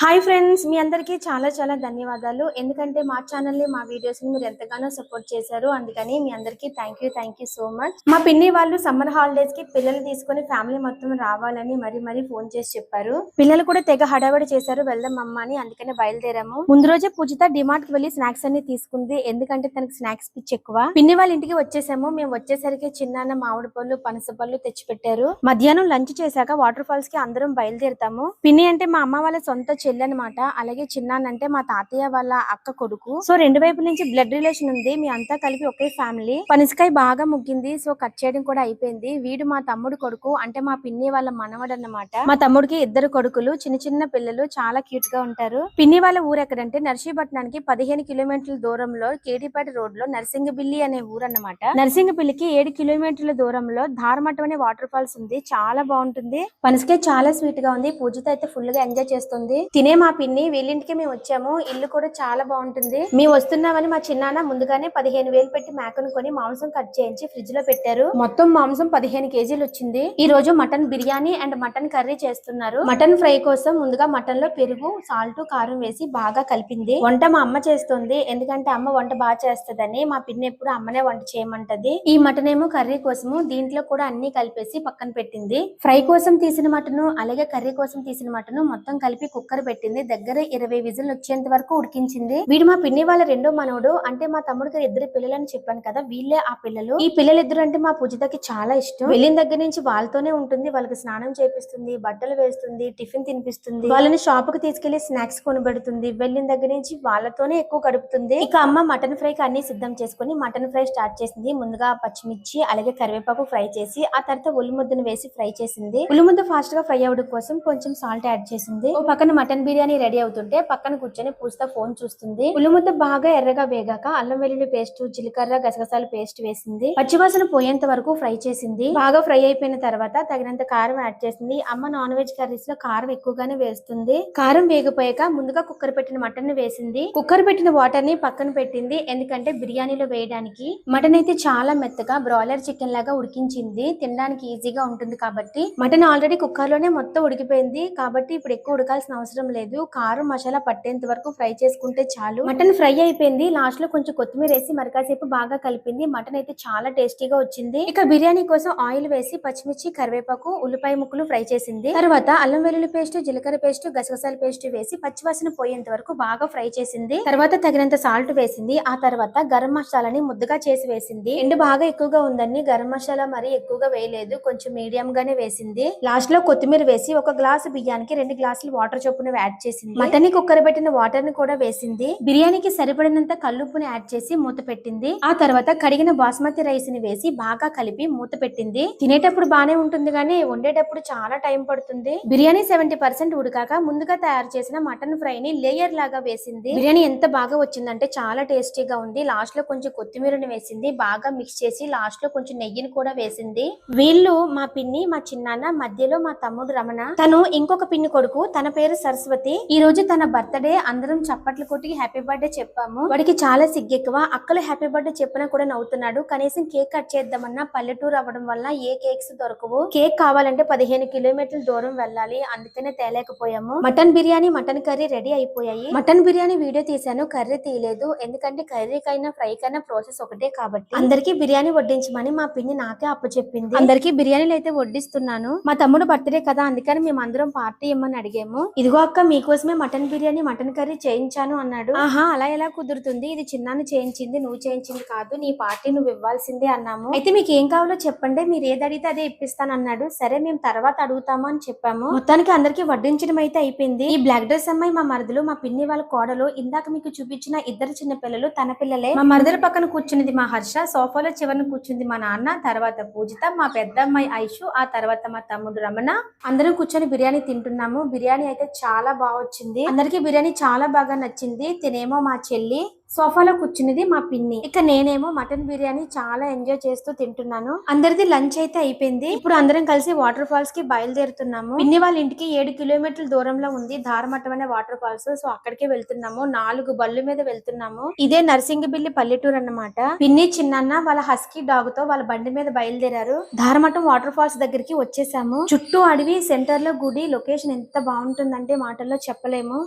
Hi friends, మీ అందరికీ చాలా చాలా ధన్యవాదాలు. ఎందుకంటే మా ఛానల్ని మా వీడియోస్ని మీరు ఎంతగానో సపోర్ట్ చేశారు. అందుకని మీ అందరికీ థ్యాంక్ యూ సో మచ్. మా పిన్ని వాళ్ళు సమ్మర్ హాలిడేస్కి పిల్లలు తీసుకొని ఫ్యామిలీ మొత్తం రావాలని మరీ ఫోన్ చేసి చెప్పారు. పిల్లలు కూడా తెగ హడావడి చేశారు, వెళ్దాం అమ్మ అని. అందుకనే బయలుదేరాము. ముందు రోజే పూజిత డిమార్ట్ కి వెళ్లి స్నాక్స్ అన్ని తీసుకుంది. ఎందుకంటే తనకి స్నాక్స్ పిచ్చి ఎక్కువ. పిన్ని వాళ్ళ ఇంటికి వచ్చేసాము. మేము వచ్చేసరికి చిన్నాన్న మామిడి పళ్ళు పనస పళ్ళు తెచ్చిపెట్టారు. మధ్యాహ్నం లంచ్ చేశాక వాటర్ ఫాల్స్ కి అందరం బయలుదేరుతాము. పిన్ని అంటే మా అమ్మ వాళ్ళ సొంత చెల్లి అనమాట. అలాగే చిన్నానంటే మా తాతయ్య వాళ్ళ అక్క కొడుకు. సో రెండు వైపుల నుంచి బ్లడ్ రిలేషన్ ఉంది. మీ అంతా కలిపి ఒకే ఫ్యామిలీ. పనసకాయ బాగా ముగ్గింది, సో కట్ చేయడం కూడా అయిపోయింది. వీడు మా తమ్ముడు కొడుకు, అంటే మా పిన్ని వాళ్ళ మనవడు అన్నమాట. మా తమ్ముడికి ఇద్దరు కొడుకులు, చిన్న పిల్లలు, చాలా క్యూట్ గా ఉంటారు. పిన్ని వాళ్ళ ఊరు ఎక్కడంటే నర్సీపట్నానికి 15 కిలోమీటర్ల దూరంలో కేడిపేట రోడ్ లో నర్సింగబిల్లి అనే ఊరు అన్నమాట. నర్సింగబిల్లికి 7 కిలోమీటర్ల దూరంలో ధారమట్టం అనే వాటర్ ఫాల్స్ ఉంది. చాలా బాగుంటుంది. పనసకాయ చాలా స్వీట్ గా ఉంది. పూజిత అయితే ఫుల్ గా ఎంజాయ్ చేస్తుంది. తినే మా పిన్ని వీళ్ళింటికి మేము వచ్చాము. ఇల్లు కూడా చాలా బాగుంటుంది. మేము వస్తున్నామని మా చిన్నాన్న ముందుగానే 15,000 పెట్టి మేకను కొని మాంసం కట్ చేయించి ఫ్రిడ్జ్ లో పెట్టారు. మొత్తం మాంసం 15 కేజీలు వచ్చింది. ఈ రోజు mutton biryani and mutton curry చేస్తున్నారు. మటన్ ఫ్రై కోసం ముందుగా మటన్ లో పెరుగు, సాల్ట్, కారం వేసి బాగా కలిపింది. వంట మా అమ్మ చేస్తుంది. ఎందుకంటే అమ్మ వంట బాగా చేస్తదని. మా పిన్ని ఎప్పుడు అమ్మనే వంట చేయమంటది. ఈ మటన్ ఏమో కర్రీ కోసము దీంట్లో కూడా అన్ని కలిపేసి పక్కన పెట్టింది. ఫ్రై కోసం తీసిన మటన్ అలాగే కర్రీ కోసం తీసిన మటన్ మొత్తం కలిపి కుక్కర్ పెట్టింది. దగ్గర 20 విజిల్ వచ్చేంత వరకు ఉడికించింది. వీడు మా పిన్ని వాళ్ళ రెండో మనవడు. అంటే మా తమ్ముడికి ఇద్దరు పిల్లలని చెప్పాను కదా, వీళ్ళే ఆ పిల్లలు. ఈ పిల్లలిద్దరు అంటే మా పూజితకి చాలా ఇష్టం. వెళ్ళిన దగ్గర నుంచి వాళ్ళతోనే ఉంటుంది. వాళ్ళకి స్నానం చేపిస్తుంది, బట్టలు వేస్తుంది, టిఫిన్ తినిపిస్తుంది, వాళ్ళని షాప్ కి తీసుకెళ్లి స్నాక్స్ కొనిపెడుతుంది. వెళ్ళిన దగ్గర నుంచి వాళ్ళతోనే ఎక్కువ గడుపుతుంది. ఇక అమ్మ మటన్ ఫ్రై కి అన్ని సిద్ధం చేసుకుని మటన్ ఫ్రై స్టార్ట్ చేసింది. ముందుగా పచ్చిమిర్చి అలాగే కరివేపాకు ఫ్రై చేసి ఆ తర్వాత ఉల్లిముద్దను వేసి ఫ్రై చేసింది. ఉల్లిముద్ద ఫాస్ట్ గా ఫ్రై అవడం కోసం కొంచెం సాల్ట్ యాడ్ చేసింది. ఓ పక్కన మటన్ బిర్యానీ రెడీ అవుతుంటే పక్కన కూర్చొని పూజిత ఫోన్ చూస్తుంది. ఉల్లిముద్ద బాగా ఎర్రగా వేగాక అల్లం వెల్లుల్లి పేస్ట్, జీలకర్ర, గసగసాల పేస్ట్ వేసింది. పచ్చివాసన పోయేంత వరకు ఫ్రై చేసింది. బాగా ఫ్రై అయిపోయిన తర్వాత తగినంత కారం యాడ్ చేసింది. అమ్మ నాన్ వెజ్ కర్రీస్ లో కారం ఎక్కువగానే వేస్తుంది. కారం వేగిపోయాక ముందుగా కుక్కర్ పెట్టిన మటన్ వేసింది. కుక్కర్ పెట్టిన వాటర్ ని పక్కన పెట్టింది. ఎందుకంటే బిర్యానీలో వేయడానికి. మటన్ అయితే చాలా మెత్తగా బ్రాయిలర్ చికెన్ లాగా ఉడికించింది. తినడానికి ఈజీగా ఉంటుంది కాబట్టి. మటన్ ఆల్రెడీ కుక్కర్ లోనే మొత్తం ఉడికిపోయింది కాబట్టి ఇప్పుడు ఎక్కువ ఉడకాల్సిన అవసరం లేదు. కారం మసాలా పట్టేంత వరకు ఫ్రై చేసుకుంటే చాలు. మటన్ ఫ్రై అయిపోయింది. లాస్ట్ లో కొంచెం కొత్తిమీర వేసి మరికాసేపు బాగా కలిపింది. మటన్ అయితే చాలా టేస్టీగా వచ్చింది. ఇక బిర్యానీ కోసం ఆయిల్ వేసి పచ్చిమిర్చి, కరివేపాకు, ఉల్లిపాయ ముక్కలు ఫ్రై చేసింది. తర్వాత అల్లం వెల్లుల్లి పేస్ట్, జీలకర్ర పేస్ట్, గసగసాల పేస్ట్ వేసి పచ్చివాసన పోయేంత వరకు బాగా ఫ్రై చేసింది. తర్వాత తగినంత సాల్ట్ వేసింది. ఆ తర్వాత గరం మసాలాని ముద్దగా చేసి వేసింది. ఎండు బాగా ఎక్కువగా ఉందని గరం మసాలా మరీ ఎక్కువగా వేయలేదు, కొంచెం మీడియం గానే వేసింది. లాస్ట్ లో కొత్తిమీర వేసి ఒక గ్లాసు బియ్యానికి 2 గ్లాసులు వాటర్ చొప్పున యాడ్ చేసింది. మటన్ ని కుక్కర్ పెట్టిన వాటర్ ని కూడా వేసింది. బిర్యానీకి సరిపడినంత కల్లుప్పుని యాడ్ చేసి మూత పెట్టింది. ఆ తర్వాత కడిగిన బాస్మతి రైస్ ని వేసి బాగా కలిపి మూత పెట్టింది. తినేటప్పుడు బానే ఉంటుంది గానీ వండేటప్పుడు చాలా టైం పడుతుంది. బిర్యానీ 70% ఉడికాక ముందుగా తయారు చేసిన మటన్ ఫ్రై ని లేయర్ లాగా వేసింది. బిర్యానీ ఎంత బాగా వచ్చిందంటే చాలా టేస్టీగా ఉంది. లాస్ట్ లో కొంచెం కొత్తిమీరని వేసింది. బాగా మిక్స్ చేసి లాస్ట్ లో కొంచెం నెయ్యిని కూడా వేసింది. వీళ్ళు మా పిన్ని, మా చిన్నాన్న, మధ్యలో మా తమ్ముడు రమణ. తను ఇంకొక పిన్ని కొడుకు. తన పేరు సరస్వతి. ఈ రోజు తన బర్త్డే. అందరం చప్పట్లు కొట్టి హ్యాపీ బర్త్డే చెప్పాము. వాడికి చాలా సిగ్గెక్కువ. అక్కలు హ్యాపీ బర్త్డే చెప్పినా కూడా నవ్వుతున్నాడు. కనీసం కేక్ కట్ చేద్దామన్నా పల్లెటూరు అవ్వడం వల్ల ఏ కేక్స్ దొరకవు. కేక్ కావాలంటే 15 కిలోమీటర్ల దూరం వెళ్ళాలి. అందుకనే తేలేకపోయాము. Mutton biryani, mutton curry ready అయిపోయాయి. మటన్ బిర్యానీ వీడియో తీసాను, కర్రీ తీయలేదు. ఎందుకంటే కర్రీకైనా ఫ్రై కైనా ప్రాసెస్ ఒకటే కాబట్టి. అందరికి బిర్యానీ వడ్డించమని మా పిన్ని నాకే అప్పచెప్పింది. అందరికి బిర్యానీలు అయితే వడ్డిస్తున్నాను. మా తమ్ముడు బర్త్డే కదా, అందుకని మేము అందరం పార్టీ ఇమ్మని అడిగాము. ఇదిగో అక్క మీకోసమే మటన్ బిర్యానీ, మటన్ కర్రీ చేయించాను అన్నాడు. ఆహా, అలా ఎలా కుదురుతుంది? ఇది చిన్నాన్ని చేయించింది, నువ్వు చేయించింది కాదు. నీ పార్టీ నువ్వు ఇవ్వాల్సిందే అన్నాము. అయితే మీకు ఏం కావాలో చెప్పండి, మీరు ఏది అడిగితే అదే ఇప్పిస్తాను అన్నాడు. సరే మేము తర్వాత అడుగుతాము అని చెప్పాము. మొత్తానికి అందరికి వడ్డించడం అయితే అయిపోయింది. ఈ బ్లాక్ డ్రెస్ అమ్మాయి మా మరదలు, మా పిన్ని వాళ్ళ కోడలు. ఇందాక మీకు చూపించిన ఇద్దరు చిన్న పిల్లలు తన పిల్లలే. మా మరదల పక్కన కూర్చున్నది మా హర్ష, సోఫాలో చివరిన కూర్చుంది మా నాన్న, తర్వాత పూజిత, మా పెద్ద అమ్మాయి ఐషు, ఆ తర్వాత మా తమ్ముడు రమణ. అందరం కూర్చొని బిర్యానీ తింటున్నాము. బిర్యానీ అయితే చాలా బాగా వచ్చింది. అందరికి బిర్యానీ చాలా బాగా నచ్చింది. తినేమో మా చెల్లి. సోఫాలో కూర్చున్నది మా పిన్ని. ఇక నేనేమో మటన్ బిర్యానీ చాలా ఎంజాయ్ చేస్తూ తింటున్నాను. అందరిది లంచ్ అయితే అయిపోయింది. ఇప్పుడు అందరం కలిసి వాటర్ ఫాల్స్ కి బయలుదేరుతున్నాము. పిన్ని వాళ్ళ ఇంటికి 7 కిలోమీటర్ల దూరంలో ఉంది ధారమట్టం అనే వాటర్ ఫాల్స్. సో అక్కడికే వెళ్తున్నాము. 4 బళ్ళు మీద వెళ్తున్నాము. ఇదే నర్సింగబిల్లి పల్లెటూరు అన్నమాట. పిన్ని చిన్నన్న వాళ్ళ హస్కీ డాగ్ తో వాళ్ళ బండి మీద బయలుదేరారు. ధారమట్టం వాటర్ ఫాల్స్ దగ్గరికి వచ్చేసాము. చుట్టూ అడవి, సెంటర్ లో గుడి. లొకేషన్ ఎంత బాగుంటుందంటే మాటల్లో చెప్పలేము.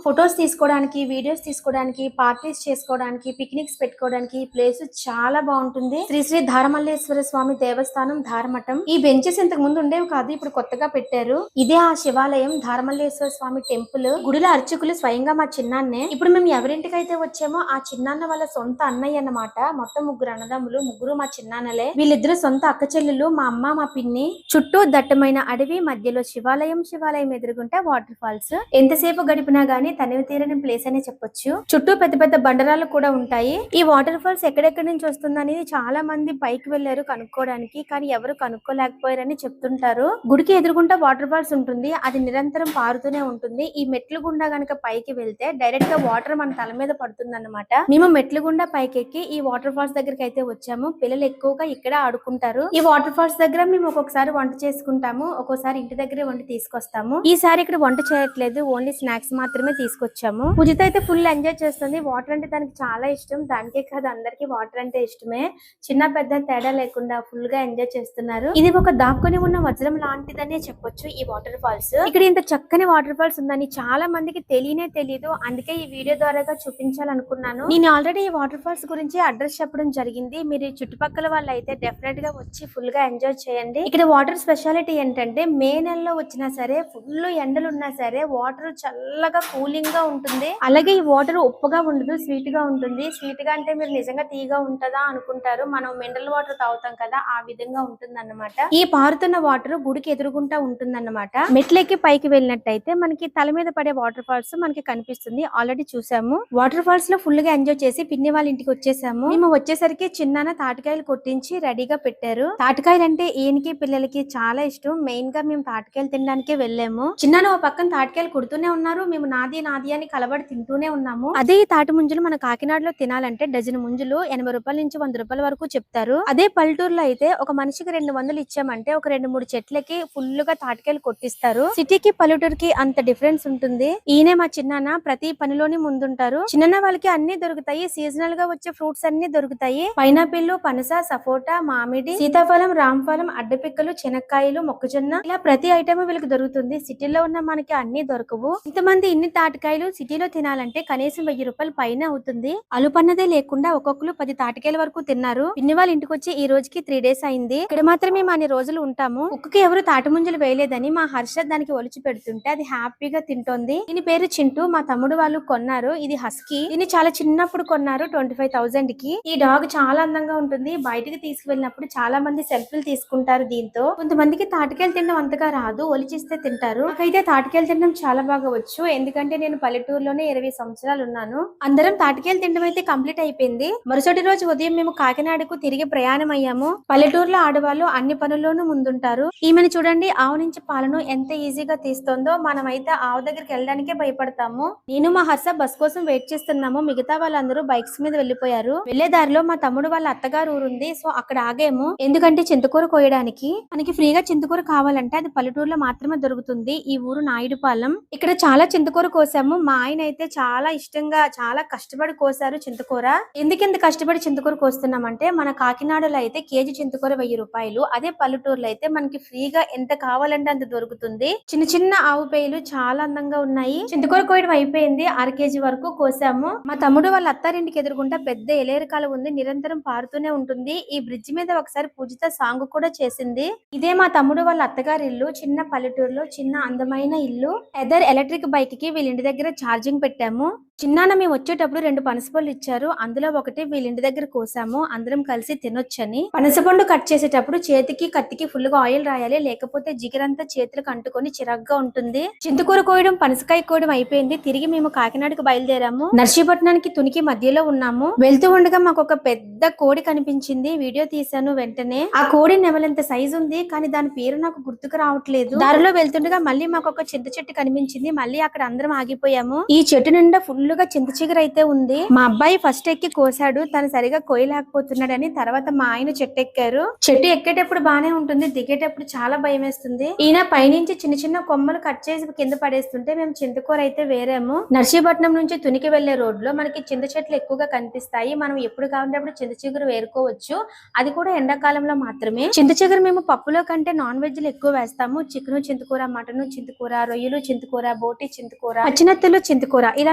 ఫొటోస్ తీసుకోవడానికి, వీడియోస్ తీసుకోవడానికి, పార్టీస్ చేసుకోవడానికి, పిక్నిక్స్ పెట్టుకోవడానికి ఈ ప్లేస్ చాలా బాగుంటుంది. శ్రీ శ్రీ ధారమల్లేశ్వర స్వామి దేవస్థానం ధారమఠం. ఈ బెంచెస్ ఇంతకు ముందు ఉండేవి కాదు, ఇప్పుడు కొత్తగా పెట్టారు. ఇదే ఆ శివాలయం ధారమల్లేశ్వర స్వామి టెంపుల్. గుడిలో అర్చకులు స్వయంగా మా చిన్నాన్నే. ఇప్పుడు మేము ఎవరింటికైతే వచ్చామో ఆ చిన్నాన్న వాళ్ళ సొంత అన్నయ్య అన్నమాట. మొత్తం 3 అన్నదమ్ములు, 3 మా చిన్నాన్నలే. వీళ్ళిద్దరు సొంత అక్క చెల్లెలు, మా అమ్మ, మా పిన్ని. చుట్టూ దట్టమైన అడవి, మధ్యలో శివాలయం, శివాలయం ఎదురుగుంటే వాటర్ ఫాల్స్. ఎంతసేపు గడిపినా గానీ తనివి తీరని ప్లేస్ అనే చెప్పొచ్చు. చుట్టూ పెద్ద పెద్ద బండరాలు కూడా ఉంటాయి. ఈ వాటర్ ఫాల్స్ ఎక్కడెక్కడి నుంచి వస్తుందని చాలా మంది పైకి వెళ్లారు కనుక్కోవడానికి, కానీ ఎవరు కనుక్కోలేకపోయారని చెప్తుంటారు. గుడికి ఎదురుగుంటా వాటర్ ఫాల్స్ ఉంటుంది. అది నిరంతరం పారుతూనే ఉంటుంది. ఈ మెట్లు గుండా గనక పైకి వెళ్తే డైరెక్ట్ గా వాటర్ మన తల మీద పడుతుంది అన్నమాట. మేము మెట్లు గుండా పైకెక్కి ఈ వాటర్ ఫాల్స్ దగ్గరికి అయితే వచ్చాము. పిల్లలు ఎక్కువగా ఇక్కడ ఆడుకుంటారు. ఈ వాటర్ ఫాల్స్ దగ్గర మేము ఒక్కొక్కసారి వంట చేసుకుంటాము, ఒక్కోసారి ఇంటి దగ్గరే వంట తీసుకొస్తాము. ఈసారి ఇక్కడ వంట చేయట్లేదు, ఓన్లీ స్నాక్స్ మాత్రమే తీసుకొచ్చాము. పూజిత అయితే ఫుల్ ఎంజాయ్ చేస్తుంది. వాటర్ అంటే తనకి చాలా ఇష్టం. దానికే కాదు, అందరికి వాటర్ అంటే ఇష్టమే. చిన్న పెద్ద తేడా లేకుండా ఫుల్ గా ఎంజాయ్ చేస్తున్నారు. ఇది ఒక దాక్కుని ఉన్న వజ్రం లాంటిదనే చెప్పొచ్చు ఈ వాటర్ ఫాల్స్. ఇక్కడ ఇంత చక్కని వాటర్ ఫాల్స్ ఉందని చాలా మందికి తెలియనే తెలియదు. అందుకే ఈ వీడియో ద్వారాగా చూపించాలనుకున్నాను. నేను ఆల్రెడీ ఈ వాటర్ ఫాల్స్ గురించి అడ్రస్ చెప్పడం జరిగింది. మీరు ఈ చుట్టుపక్కల వాళ్ళు అయితే డెఫినెట్ గా వచ్చి ఫుల్ గా ఎంజాయ్ చేయండి. ఇక్కడ వాటర్ స్పెషాలిటీ ఏంటంటే మే నెలలో వచ్చినా సరే, ఫుల్ ఎండలు ఉన్నా సరే వాటర్ చల్లగా కూలింగ్ గా ఉంటుంది. అలాగే ఈ వాటర్ ఉప్పుగా ఉండదు, స్వీట్ గా ఉంటుంది. స్వీట్ గా అంటే మీరు నిజంగా తీగా ఉంటదా అనుకుంటారు. మనం మినరల్ వాటర్ తాగుతాం కదా, ఆ విధంగా ఉంటుంది అన్నమాట. ఈ పారుతున్న వాటర్ గుడికి ఎదురుగుంటా ఉంటుందన్నమాట. మెట్లెక్కి పైకి వెళ్ళినట్టయితే మనకి తల మీద పడే వాటర్ ఫాల్స్ మనకి కనిపిస్తుంది. ఆల్రెడీ చూసాము. వాటర్ ఫాల్స్ లో ఫుల్ గా ఎంజాయ్ చేసి పిన్ని వాళ్ళ ఇంటికి వచ్చేసాము. మేము వచ్చేసరికి చిన్నాన్న తాటికాయలు కొట్టించి రెడీగా పెట్టారు. తాటికాయలు అంటే ఈయనకి పిల్లలకి చాలా ఇష్టం. మెయిన్ గా మేము తాటికాయలు తినడానికే వెళ్ళాము. చిన్నాన్న ఓ పక్కన తాటికాయలు కొడుతూనే ఉన్నారు, మేము నాది నాది అని కలబడి తింటూనే ఉన్నాము. అదే ఈ తాటి ముంజలు మన కాకినాడలో తినాలంటే డజన్ ముంజలు 80 రూపాయల నుంచి 100 రూపాయల వరకు చెప్తారు. అదే పల్లెటూరులో అయితే ఒక మనిషికి 200 ఇచ్చామంటే ఒక 2-3 చెట్లకి ఫుల్ గా తాటికాయలు కొట్టిస్తారు. సిటీకి పల్లెటూరుకి అంత డిఫరెన్స్ ఉంటుంది. ఈయనే మా చిన్నాన్న ప్రతి పనిలోని ముందుంటారు. చిన్న వాళ్ళకి అన్ని దొరుకుతాయి. సీజనల్ గా వచ్చే ఫ్రూట్స్ అన్ని దొరుకుతాయి. పైనాపిల్, పనస, సపోటా, మామిడి, సీతాఫలం, రాంఫలం, అడ్డపిక్కలు, చెనక్కాయలు, మొక్కజొన్న, ఇలా ప్రతి ఐటమ్ వీళ్ళకి దొరుకుతుంది. సిటీలో ఉన్న మనకి అన్ని దొరకవు. ఇంతమంది ఇన్ని తాటికాయలు సిటీలో తినాలంటే కనీసం 1000 రూపాయలు పైన అవుతుంది. అలుపన్నదే లేకుండా ఒక్కొక్కరు 10 తాటికాయల వరకు తిన్నారు. పిన్ని వాళ్ళ ఇంటికి వచ్చి ఈ రోజుకి 3 డేస్ అయింది. ఇక్కడ మాత్రం మేము అన్ని రోజులు ఉంటాము. కుక్కకి ఎవరు తాటి ముంజలు వేయలేదని మా హర్ష దానికి ఒలిచి పెడుతుంటే అది హ్యాపీగా తింటోంది. దీని పేరు చింటూ. మా తమ్ముడు వాళ్ళు కొన్నారు. ఇది హస్కీ. దీన్ని చాలా చిన్నప్పుడు కొన్నారు 25,000 కి. ఈ డాగ్ చాలా అందంగా ఉంటుంది. బయటికి తీసుకువెళ్ళినప్పుడు చాలా మంది సెల్ఫీలు తీసుకుంటారు దీంతో. కొంతమందికి తాటికాయలు తినడం అంతగా రాదు, ఒలిచిస్తే తింటారు. నాకైతే తాటికాయలు తినడం చాలా బాగా వచ్చు. ఎందుకంటే నేను పల్లెటూరులోనే 20 సంవత్సరాలు ఉన్నాను. అందరం తాటికాయలు తినడం అయితే కంప్లీట్ అయిపోయింది. మరుసటి రోజు ఉదయం మేము కాకినాడకు తిరిగి ప్రయాణం అయ్యాము. పల్లెటూరులో ఆడవాళ్ళు అన్ని పనుల్లోనూ ముందుంటారు. ఈమెను చూడండి, ఆవు నుంచి పాలను ఎంత ఈజీగా తీస్తుందో. మనమైతే ఆవు దగ్గరికి వెళ్ళడానికే భయపడతాము. నేను మా హర్ష బస్ కోసం వెయిట్ చేస్తున్నాము. మిగతా వాళ్ళందరూ బైక్స్ మీద వెళ్లిపోయారు. వెళ్లే దారిలో మా తమ్ముడు వాళ్ళ అత్తగారు ఊరుంది. సో అక్కడ ఆగాము. ఎందుకంటే చింతకూర కోయడానికి. మనకి ఫ్రీగా చింతకూర కావాలంటే అది పల్లెటూరులో మాత్రమే దొరుకుతుంది. ఈ ఊరు నాయుడుపాలెం. ఇక్కడ చాలా చింతకూర కోసాము. మా ఆయన అయితే చాలా ఇష్టంగా చాలా కష్టపడి కోసారు చింతకూర. ఎందుకింత కష్టపడి చింతకూర కోస్తున్నామంటే మన కాకినాడలో అయితే కేజీ చింతకూర 1000 రూపాయలు. అదే పల్లెటూరులో అయితే మనకి ఫ్రీగా ఎంత కావాలంటే అంత దొరుకుతుంది. చిన్న చిన్న ఆవు పేయలు చాలా అందంగా ఉన్నాయి. చింతకూర కోయడం అయిపోయింది. 1/2 కేజీ వరకు కోసాము. మా తమ్ముడు వాళ్ళ అత్తారింటికి ఎదురుగుంటా పెద్ద ఎలేరు కాలువ ఉంది. నిరంతరం పారుతూనే ఉంటుంది. ఈ బ్రిడ్జ్ మీద ఒకసారి పూజిత సాంగ్ కూడా చేసింది. ఇదే మా తమ్ముడు వాళ్ళ అత్తగారి ఇల్లు. చిన్న పల్లెటూరులో చిన్న అందమైన ఇల్లు. ఎదర్ ఎలక్ట్రిక్ బైక్ కి వీళ్ళ ఇంటి దగ్గర ఛార్జింగ్ పెట్టాము. చిన్నాన్న మేము వచ్చేటప్పుడు 2 పనసపళ్ళు ఇచ్చారు. అందులో ఒకటి వీళ్ళ ఇంటి దగ్గర కోసాము. అందరం కలిసి తినొచ్చని. పనసపండు కట్ చేసేటప్పుడు చేతికి కత్తికి ఫుల్ గా ఆయిల్ రాయాలి, లేకపోతే జిగరంతా చేతులకు అంటుకొని చిరాగ్గా ఉంటుంది. చింతకూర కోయడం, పనసకాయ కోయడం అయిపోయింది. తిరిగి మేము కాకినాడకు బయలుదేరాము. నర్సీపట్నానికి తునికి మధ్యలో ఉన్నాము. వెళ్తూ ఉండగా మాకు ఒక పెద్ద కోడి కనిపించింది. వీడియో తీసాను వెంటనే. ఆ కోడి నెమలంత సైజు ఉంది, కానీ దాని పేరు నాకు గుర్తుకు రావట్లేదు. దారిలో వెళ్తుండగా మళ్ళీ మాకు ఒక చింత చెట్టు కనిపించింది. మళ్ళీ అక్కడ అందరం ఆగిపోయాము. ఈ చెట్టు నిండా ఫుల్ గా చింత చిగురు అయితే ఉంది. మా అబ్బాయి ఫస్ట్ ఎక్కి కోసాడు, తను సరిగా కోయలేకపోతున్నాడని తర్వాత మా ఆయన చెట్టు ఎక్కారు. చెట్టు ఎక్కేటప్పుడు బానే ఉంటుంది, దిగేటప్పుడు చాలా భయం వేస్తుంది. ఈయన పైనుంచి చిన్న చిన్న కొమ్మలు కట్ చేసి కింద పడేస్తుంటే మేము చింతకూర అయితే వేరాము. నర్సీపట్నం నుంచి తునికి వెళ్లే రోడ్ లో మనకి చింత చెట్లు ఎక్కువగా కనిపిస్తాయి. మనం ఎప్పుడు కావాలంటే అప్పుడు చింత చిగురు వేరుకోవచ్చు, అది కూడా ఎండాకాలంలో మాత్రమే. చింత చిగురు మేము పప్పులో కంటే నాన్ వెజ్ లో ఎక్కువ వేస్తాము. చికెన్ చింతకూర, మటన్ చింతకూర, రొయ్యలు చింతకూర, బోటి చింతకూర, పచ్చినత్తలు చింతకూర, ఇలా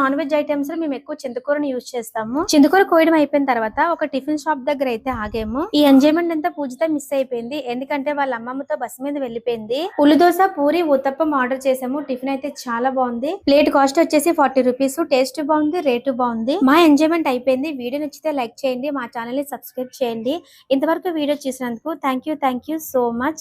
నాన్ వెజ్ ఐటమ్స్ లో మేము ఎక్కువ చింతకూరని యూజ్ చేస్తాము. చింతకూర కోయడం అయిపోయిన తర్వాత ఒక టిఫిన్ షాప్ దగ్గర అయితే ఆగాము. ఈ ఎంజాయ్మెంట్ అంతా పూజిత మిస్ అయిపోయింది, ఎందుకంటే వాళ్ళ అమ్మమ్మతో బస్ మీద వెళ్లిపోయింది. ఉల్లి దోశ, పూరి, ఊతప్పం ఆర్డర్ చేసాము. టిఫిన్ అయితే చాలా బాగుంది. ప్లేట్ కాస్ట్ వచ్చేసి 40 రూపీస్. టేస్ట్ బాగుంది, రేటు బాగుంది. మా ఎంజాయ్మెంట్ అయిపోయింది. వీడియో నచ్చితే లైక్ చేయండి, మా ఛానల్ ని సబ్స్క్రైబ్ చేయండి. ఇంతవరకు వీడియో చూసినందుకు థ్యాంక్ యూ సో మచ్.